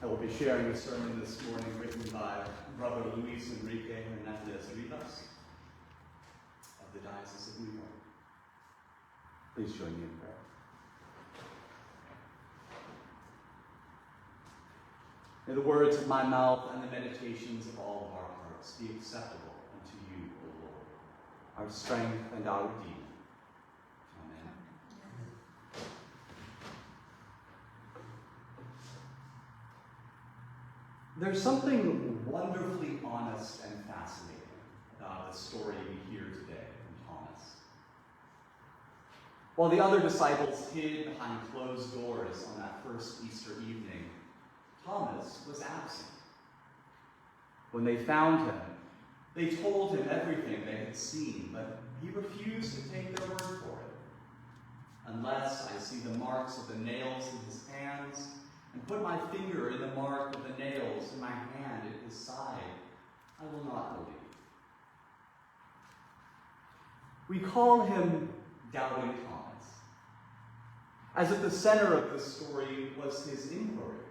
I will be sharing a sermon this morning written by Brother Enrique Hernandez, Rivas of the Diocese of New York. Please join me in prayer. May the words of my mouth and the meditations of all of our hearts be acceptable unto you, O Lord, our strength and our Redeemer. Amen. There's something wonderfully honest and fascinating about the story we hear today from Thomas. While the other disciples hid behind closed doors on that first Easter evening, Thomas was absent. When they found him, they told him everything they had seen, but he refused to take their word for it. Unless I see the marks of the nails in his hands, and put my finger in the mark of the nails in my hand at his side, I will not believe. We call him Doubting Thomas, as if the center of the story was his inquiry,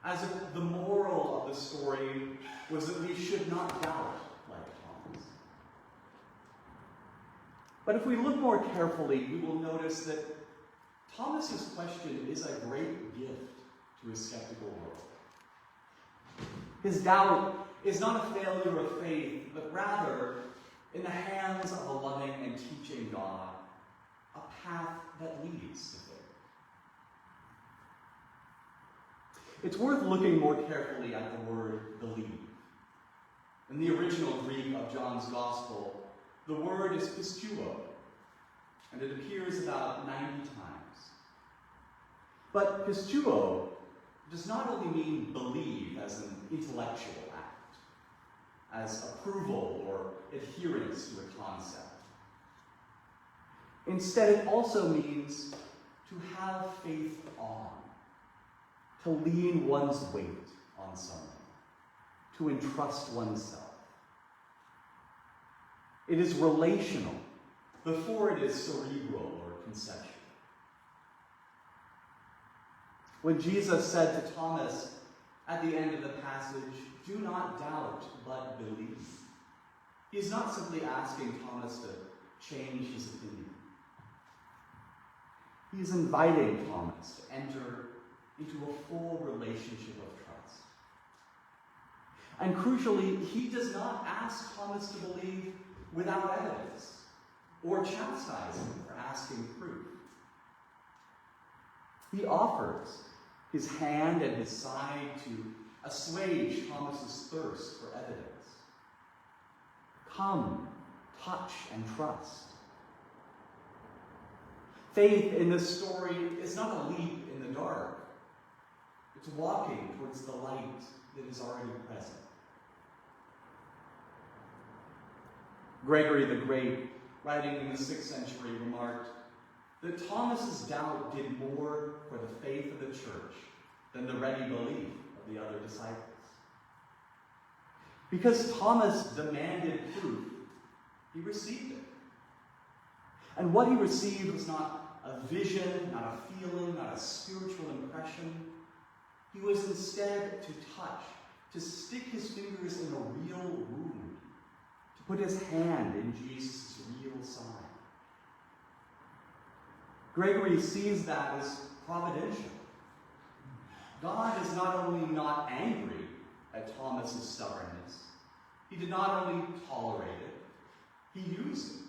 as if the moral of the story was that we should not doubt like Thomas. But if we look more carefully, we will notice that Thomas's question is a great gift to a skeptical world. His doubt is not a failure of faith, but rather, in the hands of a loving and teaching God, a path that leads to faith. It's worth looking more carefully at the word believe. In the original Greek of John's Gospel, the word is pisteuo, and it appears about 90 times. But pisteuo does not only mean believe as an intellectual act, as approval or adherence to a concept. Instead, it also means to have faith on, to lean one's weight on someone, to entrust oneself. It is relational before it is cerebral or conceptual. When Jesus said to Thomas at the end of the passage, "Do not doubt, but believe," he's not simply asking Thomas to change his opinion. He's inviting Thomas to enter into a full relationship of trust. And crucially, he does not ask Thomas to believe without evidence or chastise him for asking proof. He offers his hand and his side to assuage Thomas's thirst for evidence. Come, touch, and trust. Faith in this story is not a leap in the dark. It's walking towards the light that is already present. Gregory the Great, writing in the 6th century, remarked that Thomas's doubt did more for the faith of the church than the ready belief of the other disciples. Because Thomas demanded proof, he received it. And what he received was not a vision, not a feeling, not a spiritual impression. He was instead to touch, to stick his fingers in a real wound, to put his hand in Jesus' real side. Gregory sees that as providential. God is not only not angry at Thomas's stubbornness, he did not only tolerate it, he used it.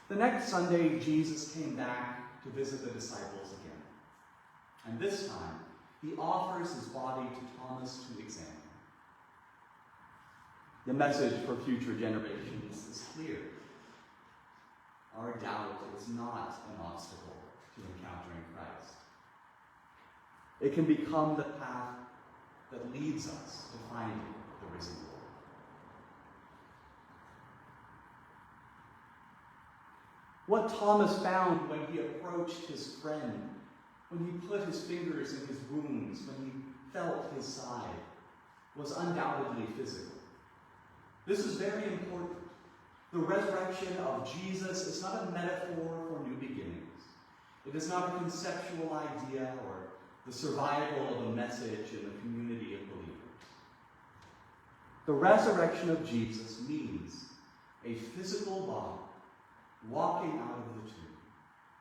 The next Sunday, Jesus came back to visit the disciples again. And this time, he offers his body to Thomas to examine. The message for future generations is clear. Our doubt is not an obstacle to encountering Christ. It can become the path that leads us to finding the risen Lord. What Thomas found when he approached his friend, when he put his fingers in his wounds, when he felt his side, was undoubtedly physical. This is very important. The resurrection of Jesus is not a metaphor for new beginnings. It is not a conceptual idea or the survival of a message in the community of believers. The resurrection of Jesus means a physical body walking out of the tomb,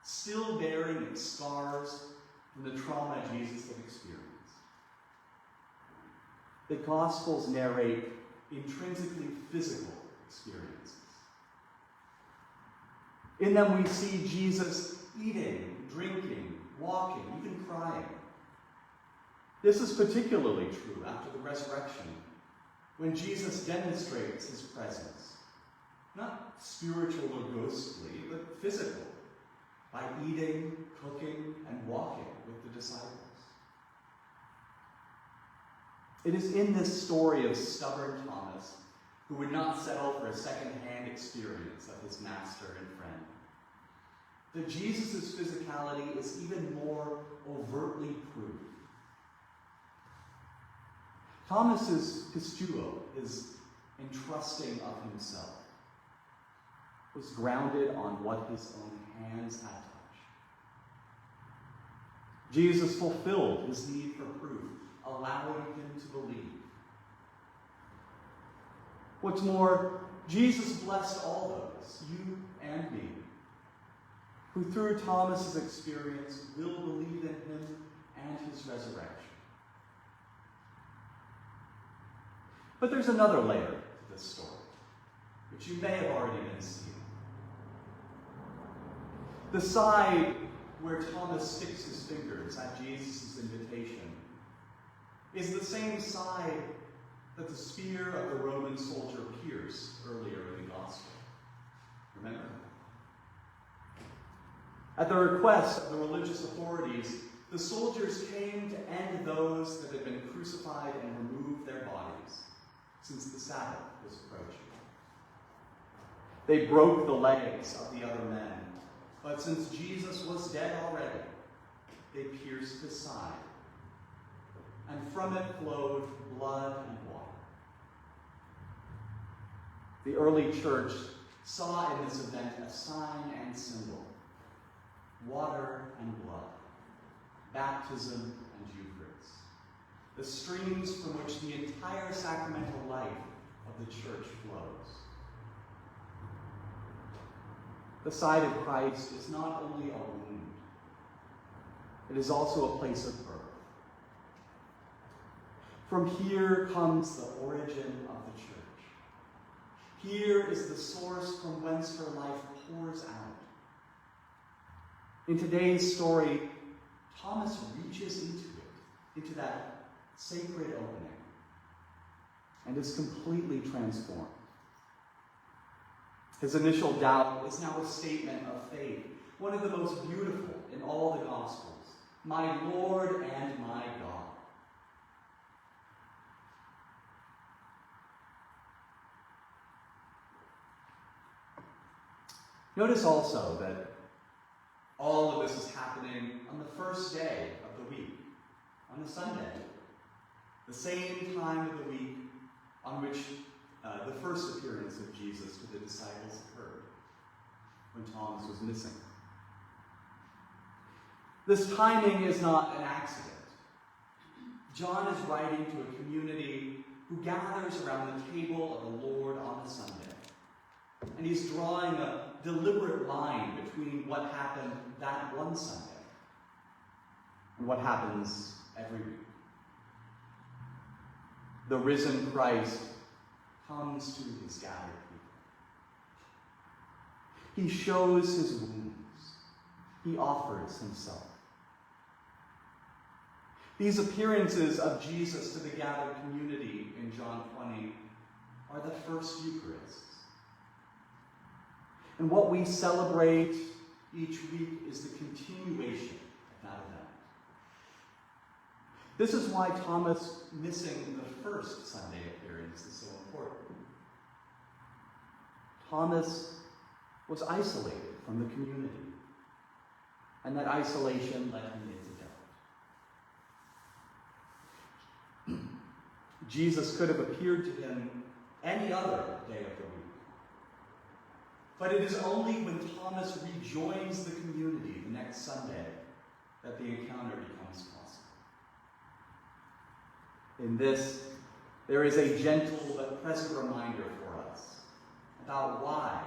still bearing its scars from the trauma Jesus had experienced. The Gospels narrate intrinsically physical experiences. In them we see Jesus eating, drinking, walking, even crying. This is particularly true after the resurrection, when Jesus demonstrates his presence, not spiritual or ghostly, but physical, by eating, cooking, and walking with the disciples. It is in this story of stubborn Thomas, who would not settle for a second-hand experience of his master and friend, that Jesus' physicality is even more overtly proved. Thomas's pistuo, his entrusting of himself, was grounded on what his own hands had touched. Jesus fulfilled his need for proof, allowing him to believe. What's more, Jesus blessed all those, you and me, who through Thomas's experience will believe in him and his resurrection. But there's another layer to this story, which you may have already been seeing. The side where Thomas sticks his fingers at Jesus' invitation is the same side that the spear of the Roman soldier pierced earlier in the Gospel. Remember? At the request of the religious authorities, the soldiers came to end those that had been crucified and remove their bodies, since the Sabbath was approaching. They broke the legs of the other men, but since Jesus was dead already, they pierced his side, and from it flowed blood and water. The early church saw in this event a sign and symbol: water and blood, baptism and Eucharist, the streams from which the entire sacramental life of the church flows. The side of Christ is not only a wound, it is also a place of birth. From here comes the origin of the church. Here is the source from whence her life pours out. In today's story, Thomas reaches into that sacred opening, and is completely transformed. His initial doubt is now a statement of faith, one of the most beautiful in all the Gospels: my Lord and my God. Notice also that all of this is happening on the first day of the week, on a Sunday, the same time of the week on which the first appearance of Jesus to the disciples occurred, when Thomas was missing. This timing is not an accident. John is writing to a community who gathers around the table of the Lord on a Sunday. And he's drawing a deliberate line between what happened that one Sunday and what happens every week. The risen Christ comes to his gathered people. He shows his wounds. He offers himself. These appearances of Jesus to the gathered community in John 20 are the first Eucharists. And what we celebrate each week is the continuation of that event. This is why Thomas missing the first Sunday appearance is so important. Thomas was isolated from the community, and that isolation led him into doubt. Jesus could have appeared to him any other day of the week. But it is only when Thomas rejoins the community the next Sunday that the encounter becomes possible. In this, there is a gentle but present reminder for us about why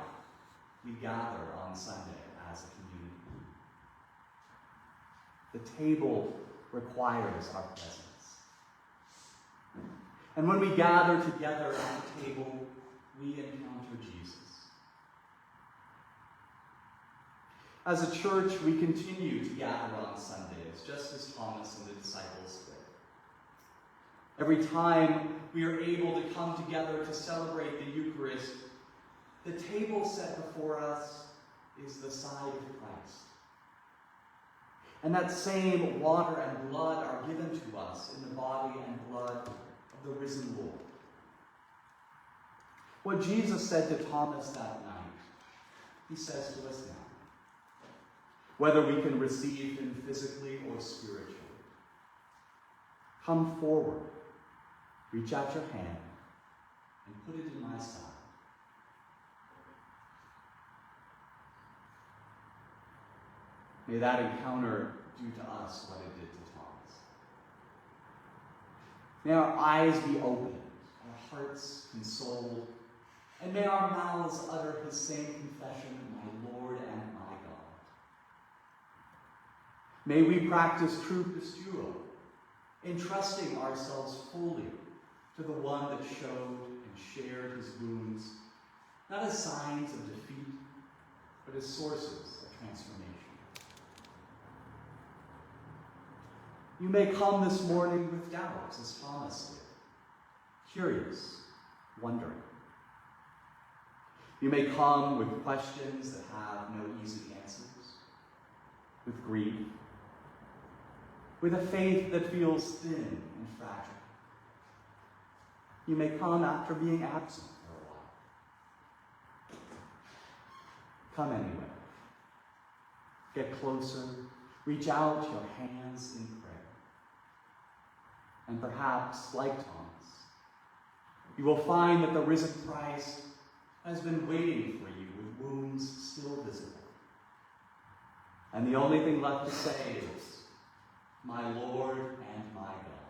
we gather on Sunday as a community. The table requires our presence. And when we gather together at the table, we encounter Jesus. As a church, we continue to gather on Sundays, just as Thomas and the disciples did. Every time we are able to come together to celebrate the Eucharist, the table set before us is the side of Christ. And that same water and blood are given to us in the body and blood of the risen Lord. What Jesus said to Thomas that night, he says to us now. Whether we can receive him physically or spiritually. Come forward, reach out your hand, and put it in my side. May that encounter do to us what it did to Thomas. May our eyes be opened, our hearts consoled, and may our mouths utter his same confession, my Lord and my God. May we practice true pistuo, entrusting ourselves fully to the one that showed and shared his wounds, not as signs of defeat, but as sources of transformation. You may come this morning with doubts, as Thomas did, curious, wondering. You may come with questions that have no easy answers, with grief, with a faith that feels thin and fragile. You may come after being absent for a while. Come anyway. Get closer. Reach out your hands in prayer. And perhaps, like Thomas, you will find that the risen Christ has been waiting for you with wounds still visible. And the only thing left to say is, my Lord and my God.